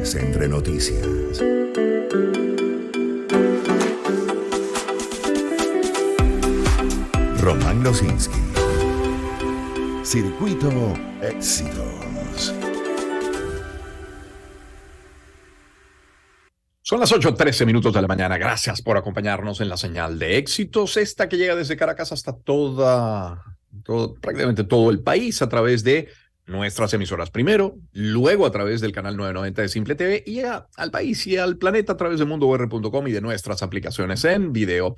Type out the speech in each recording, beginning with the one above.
Lunes Entre Noticias. Román Losinski. Circuito Éxitos. Son las 8:13 de la mañana. Gracias por acompañarnos en la señal de Éxitos, esta que llega desde Caracas hasta prácticamente todo el país a través de nuestras emisoras primero, luego a través del canal 990 de Simple TV y llega al país y al planeta a través de mundour.com y de nuestras aplicaciones en video.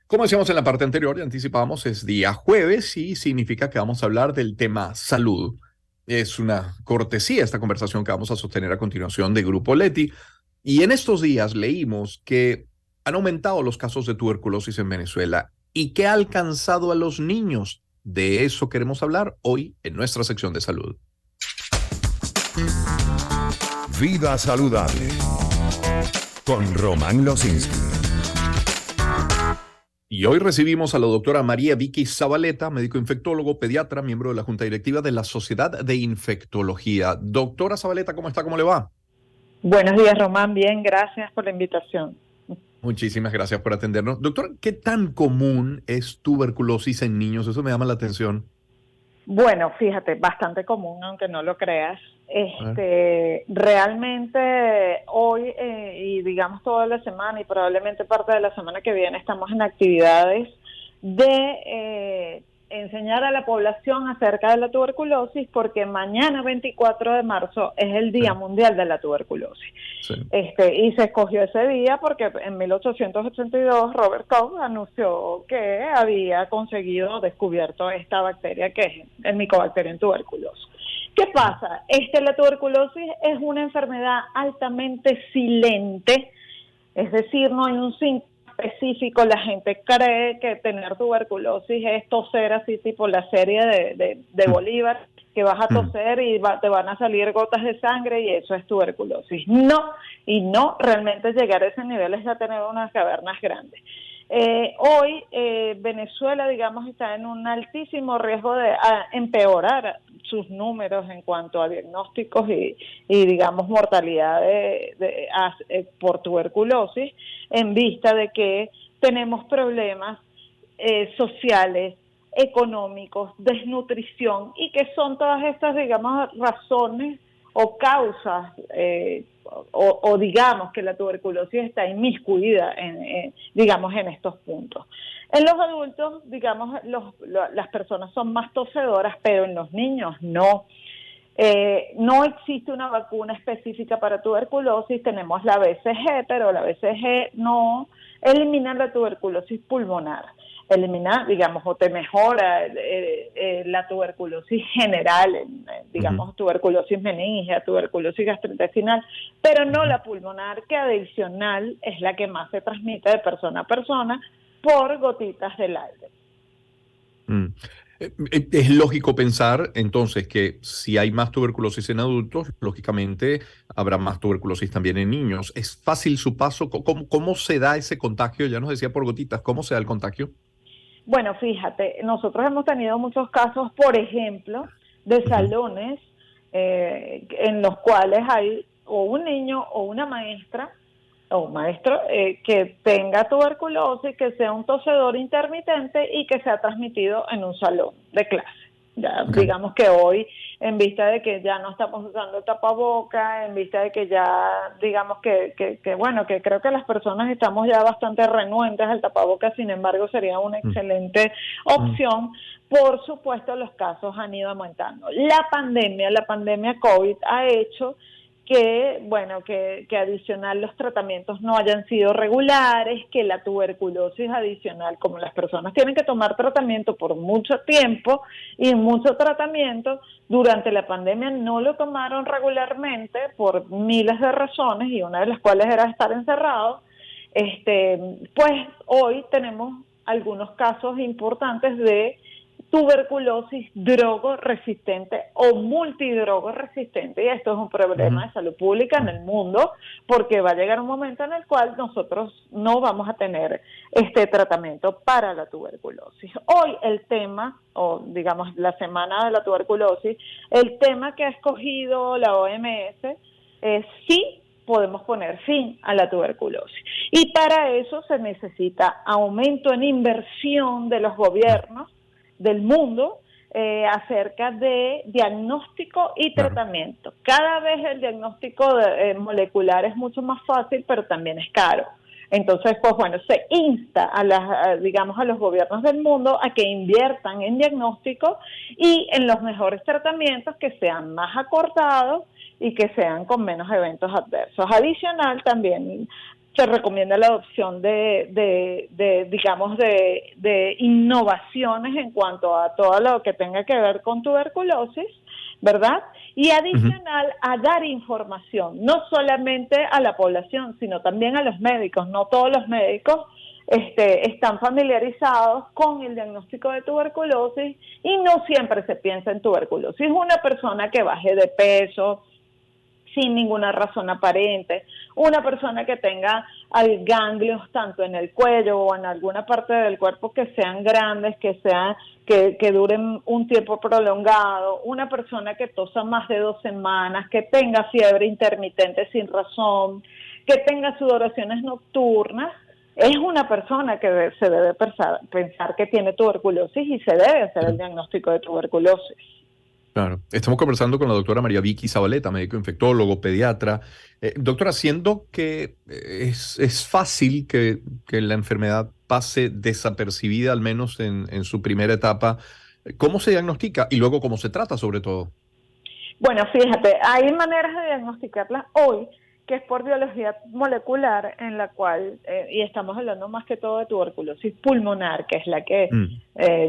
Como decíamos en la parte anterior y anticipamos, es día jueves y significa que vamos a hablar del tema salud. Es una cortesía esta conversación que vamos a sostener a continuación de Grupo Leti. Y en estos días leímos que han aumentado los casos de tuberculosis en Venezuela y que ha alcanzado a los niños. De eso queremos hablar hoy en nuestra sección de salud. Vida saludable con Román Losinski. Y hoy recibimos a la doctora María Vicky Zabaleta, médico infectólogo, pediatra, miembro de la Junta Directiva de la Sociedad de Infectología. Doctora Zabaleta, ¿cómo está? ¿Cómo le va? Buenos días, Román. Bien, gracias por la invitación. Muchísimas gracias por atendernos. Doctor, ¿qué tan común es tuberculosis en niños? Eso me llama la atención. Bueno, fíjate, bastante común, aunque no lo creas. Realmente hoy y digamos toda la semana y probablemente parte de la semana que viene estamos en actividades de enseñar a la población acerca de la tuberculosis, porque mañana 24 de marzo es el Día Mundial de la Tuberculosis. Sí. Y se escogió ese día porque en 1882 Robert Koch anunció que había descubierto esta bacteria que es el Mycobacterium tuberculosis. ¿Qué pasa? La tuberculosis es una enfermedad altamente silente, es decir, no hay un síntoma específico. La gente cree que tener tuberculosis es toser así tipo la serie de Bolívar, que vas a toser y te van a salir gotas de sangre y eso es tuberculosis. No, realmente llegar a ese nivel es ya tener unas cavernas grandes. Hoy Venezuela, digamos, está en un altísimo riesgo de empeorar sus números en cuanto a diagnósticos y digamos, mortalidad por tuberculosis, en vista de que tenemos problemas sociales, económicos, desnutrición, y que son todas estas, digamos, razones o causas o digamos que la tuberculosis está inmiscuida digamos en estos puntos. En los adultos, digamos, las personas son más tosedoras, pero en los niños no. No existe una vacuna específica para tuberculosis. Tenemos la BCG, pero la BCG no elimina la tuberculosis pulmonar. Elimina, digamos, o te mejora la tuberculosis general, digamos, tuberculosis meningia, tuberculosis gastrointestinal, pero no la pulmonar, que adicional es la que más se transmite de persona a persona por gotitas del aire. Es lógico pensar entonces que si hay más tuberculosis en adultos, lógicamente habrá más tuberculosis también en niños. ¿Es fácil su paso? ¿Cómo se da ese contagio? Ya nos decía por gotitas, ¿cómo se da el contagio? Bueno, fíjate, nosotros hemos tenido muchos casos, por ejemplo, de salones en los cuales hay o un niño o una maestra o un maestro que tenga tuberculosis, que sea un tosedor intermitente y que sea transmitido en un salón de clase. Ya, digamos que hoy, en vista de que ya no estamos usando el tapaboca, en vista de que ya, digamos que bueno, que creo que las personas estamos ya bastante renuentes al tapaboca, sin embargo, sería una excelente opción. Por supuesto, los casos han ido aumentando. La pandemia COVID ha hecho que, bueno, que adicional los tratamientos no hayan sido regulares, que la tuberculosis adicional, como las personas tienen que tomar tratamiento por mucho tiempo y mucho tratamiento, durante la pandemia no lo tomaron regularmente por miles de razones, y una de las cuales era estar encerrado. Pues hoy tenemos algunos casos importantes de tuberculosis drogo-resistente o multidrogo-resistente, y esto es un problema de salud pública en el mundo, porque va a llegar un momento en el cual nosotros no vamos a tener este tratamiento para la tuberculosis. Hoy el tema, o digamos la semana de la tuberculosis, el tema que ha escogido la OMS es sí podemos poner fin a la tuberculosis. Y para eso se necesita aumento en inversión de los gobiernos del mundo acerca de diagnóstico y tratamiento. Cada vez el diagnóstico molecular es mucho más fácil, pero también es caro. Entonces, pues bueno, se insta a los gobiernos del mundo a que inviertan en diagnóstico y en los mejores tratamientos que sean más acortados y que sean con menos eventos adversos. Adicional, también se recomienda la adopción de innovaciones en cuanto a todo lo que tenga que ver con tuberculosis, ¿verdad? Y adicional a dar información, no solamente a la población, sino también a los médicos. No todos los médicos están familiarizados con el diagnóstico de tuberculosis y no siempre se piensa en tuberculosis. Una persona que baje de peso sin ninguna razón aparente, una persona que tenga ganglios tanto en el cuello o en alguna parte del cuerpo que sean grandes, que duren un tiempo prolongado, una persona que tosa más de 2 semanas, que tenga fiebre intermitente sin razón, que tenga sudoraciones nocturnas, es una persona que se debe pensar que tiene tuberculosis y se debe hacer el diagnóstico de tuberculosis. Claro. Estamos conversando con la doctora María Vicky Zabaleta, médico infectólogo, pediatra. Doctora, siendo que es fácil que la enfermedad pase desapercibida, al menos en su primera etapa, ¿cómo se diagnostica y luego cómo se trata sobre todo? Bueno, fíjate, hay maneras de diagnosticarla hoy, que es por biología molecular, en la cual, y estamos hablando más que todo de tuberculosis pulmonar, que es la que,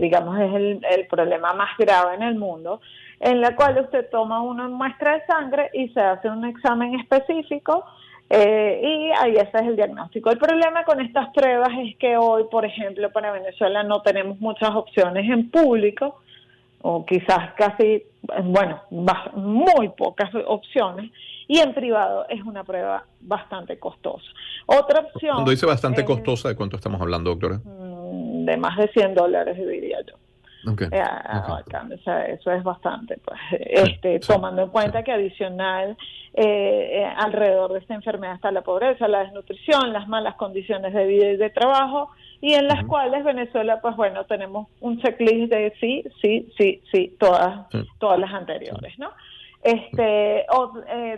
digamos, es el problema más grave en el mundo, en la cual usted toma una muestra de sangre y se hace un examen específico, y ahí ese es el diagnóstico. El problema con estas pruebas es que hoy, por ejemplo, para Venezuela no tenemos muchas opciones en público, o quizás casi, bueno, muy pocas opciones, y en privado es una prueba bastante costosa. Otra opción... Cuando dice bastante costosa, ¿de cuánto estamos hablando, doctora? De más de $100, diría yo. Okay. O sea, eso es bastante, pues, Sí, tomando en cuenta que adicional alrededor de esta enfermedad está la pobreza, la desnutrición, las malas condiciones de vida y de trabajo, y en las cuales Venezuela, pues bueno, tenemos un checklist de sí, todas las anteriores, ¿no?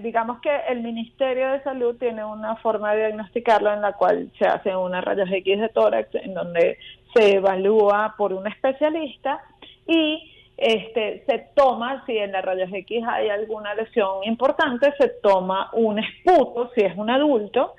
Digamos que el Ministerio de Salud tiene una forma de diagnosticarlo en la cual se hace una rayos X de tórax en donde se evalúa por un especialista y se toma, si en la rayos X hay alguna lesión importante, se toma un esputo, si es un adulto,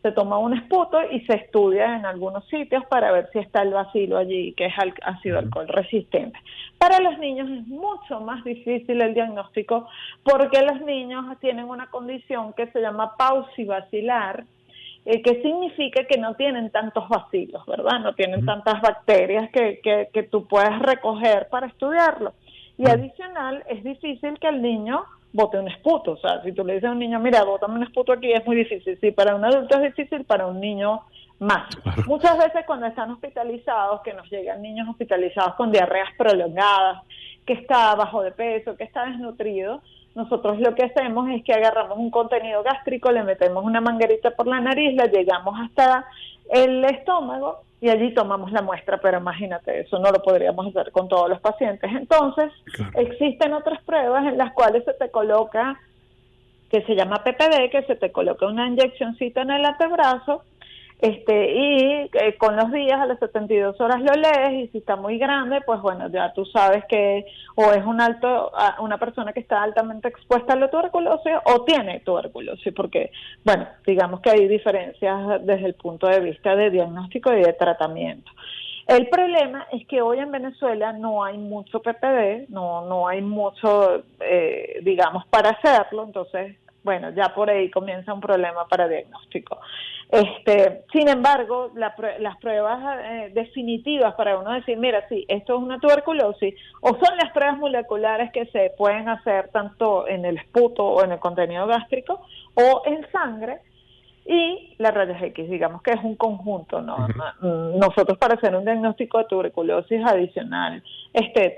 se toma un esputo y se estudia en algunos sitios para ver si está el bacilo allí, que es ácido alcohol resistente. Para los niños es mucho más difícil el diagnóstico porque los niños tienen una condición que se llama paucibacilar, que significa que no tienen tantos bacilos, ¿verdad? No tienen tantas bacterias que tú puedas recoger para estudiarlo. Y adicional, es difícil que el niño bote un esputo. O sea, si tú le dices a un niño, mira, bótame un esputo aquí, es muy difícil. Si para un adulto es difícil, para un niño más. Claro. Muchas veces cuando están hospitalizados, que nos llegan niños hospitalizados con diarreas prolongadas, que está bajo de peso, que está desnutrido, nosotros lo que hacemos es que agarramos un contenido gástrico, le metemos una manguerita por la nariz, la llegamos hasta el estómago y allí tomamos la muestra, pero imagínate, eso no lo podríamos hacer con todos los pacientes. Entonces, existen otras pruebas en las cuales se te coloca, que se llama PPD, que se te coloca una inyeccióncita en el antebrazo, con los días, a las 72 horas lo lees, y si está muy grande, pues bueno, ya tú sabes que o es una persona que está altamente expuesta a la tuberculosis o tiene tuberculosis, porque, bueno, digamos que hay diferencias desde el punto de vista de diagnóstico y de tratamiento. El problema es que hoy en Venezuela no hay mucho PPD, no hay mucho, digamos, para hacerlo, entonces, bueno, ya por ahí comienza un problema para diagnóstico. Sin embargo, las pruebas definitivas para uno decir, mira, sí, esto es una tuberculosis, o son las pruebas moleculares que se pueden hacer tanto en el esputo o en el contenido gástrico o en sangre, y las rayos X, digamos que es un conjunto, ¿no? Ujú. Nosotros para hacer un diagnóstico de tuberculosis adicional,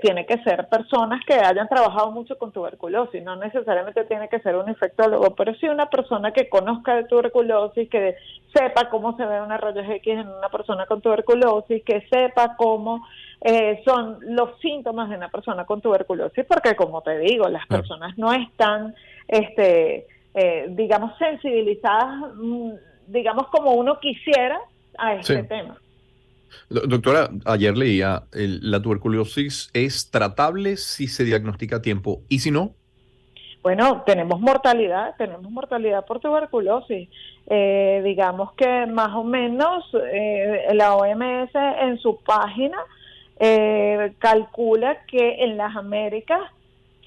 tiene que ser personas que hayan trabajado mucho con tuberculosis, no necesariamente tiene que ser un infectólogo, pero sí una persona que conozca de tuberculosis, que sepa cómo se ve una rayos X en una persona con tuberculosis, que sepa cómo son los síntomas de una persona con tuberculosis, porque como te digo, las Claro. personas no están digamos, sensibilizadas, digamos, como uno quisiera a este Sí. tema. Doctora, ayer leía, la tuberculosis es tratable si se diagnostica a tiempo y si no. Bueno, tenemos mortalidad por tuberculosis. Digamos que más o menos la OMS en su página calcula que en las Américas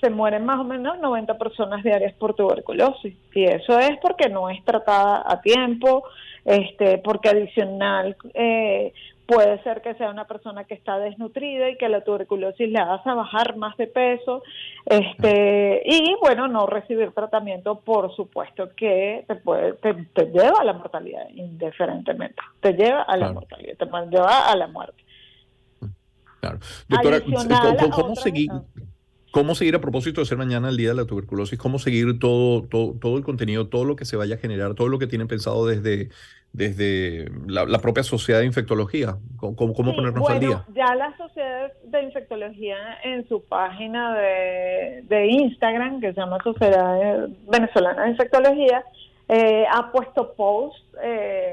se mueren más o menos 90 personas diarias por tuberculosis. Y eso es porque no es tratada a tiempo, porque adicional puede ser que sea una persona que está desnutrida y que la tuberculosis le haga bajar más de peso, y bueno, no recibir tratamiento, por supuesto que te lleva a la mortalidad, indiferentemente, te lleva a la Claro, mortalidad, te lleva a la muerte. claro. Doctora, Adicional a ¿cómo otras, seguir? ¿Cómo seguir a propósito de ser mañana el día de la tuberculosis? ¿Cómo seguir todo el contenido, todo lo que se vaya a generar, todo lo que tienen pensado desde la propia sociedad de infectología? ¿Cómo sí, ponernos al bueno, día? ya la Sociedad de Infectología en su página de Instagram, que se llama Sociedad Venezolana de Infectología, ha puesto posts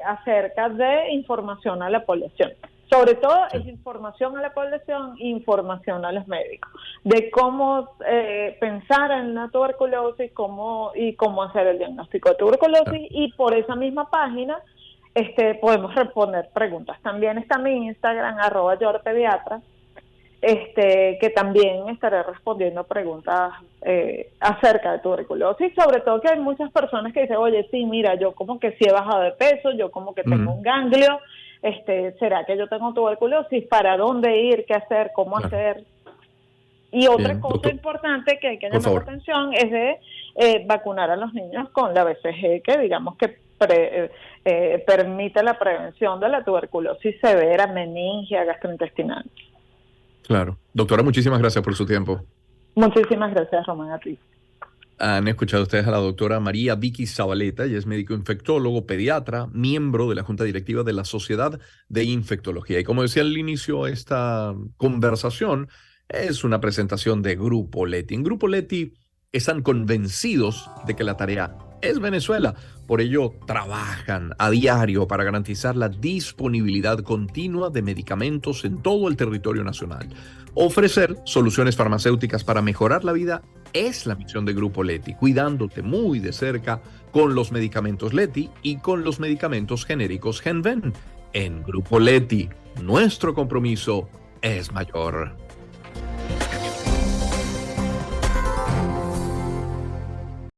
acerca de información a la población. Sobre todo Sí, es información a la población, información a los médicos, de cómo pensar en la tuberculosis y cómo hacer el diagnóstico de claro. tuberculosis, y por esa misma página podemos responder preguntas. También está mi Instagram, @yorpediatra, que también estaré respondiendo preguntas acerca de tuberculosis, sobre todo que hay muchas personas que dicen, oye, sí, mira, yo como que sí he bajado de peso, yo como que tengo Ujú. un ganglio, ¿será que yo tengo tuberculosis? ¿Para dónde ir? ¿Qué hacer? ¿Cómo Claro. hacer? Y otra Bien, cosa doctor, importante que hay que por llamar la favor. atención es de vacunar a los niños con la BCG, que digamos que permite la prevención de la tuberculosis severa, meningia, gastrointestinal. Claro. Doctora, muchísimas gracias por su tiempo. Muchísimas gracias, Román, a ti. Han escuchado ustedes a la doctora María Vicky Zabaleta, ella es médico infectólogo, pediatra, miembro de la Junta Directiva de la Sociedad de Infectología. Y como decía al inicio, esta conversación es una presentación de Grupo Leti. En Grupo Leti están convencidos de que la tarea es Venezuela. Por ello, trabajan a diario para garantizar la disponibilidad continua de medicamentos en todo el territorio nacional. Ofrecer soluciones farmacéuticas para mejorar la vida es la misión de Grupo Leti, cuidándote muy de cerca con los medicamentos Leti y con los medicamentos genéricos Genven. En Grupo Leti, nuestro compromiso es mayor.